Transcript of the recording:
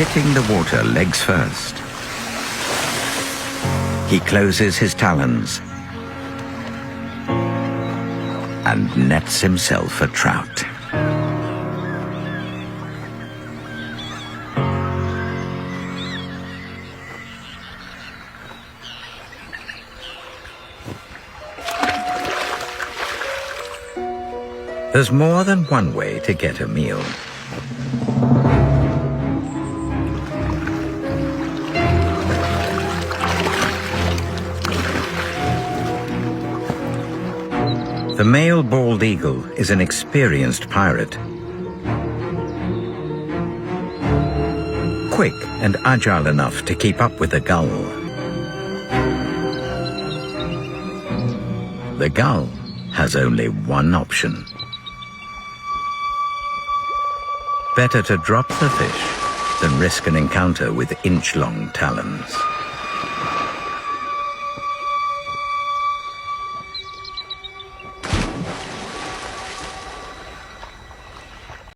hitting the water legs first. He closes his talons and nets himself a trout. There's more than one way to get a meal. The male bald eagle is an experienced pirate. Quick and agile enough to keep up with the gull. The gull has only one option. Better to drop the fish than risk an encounter with inch-long talons.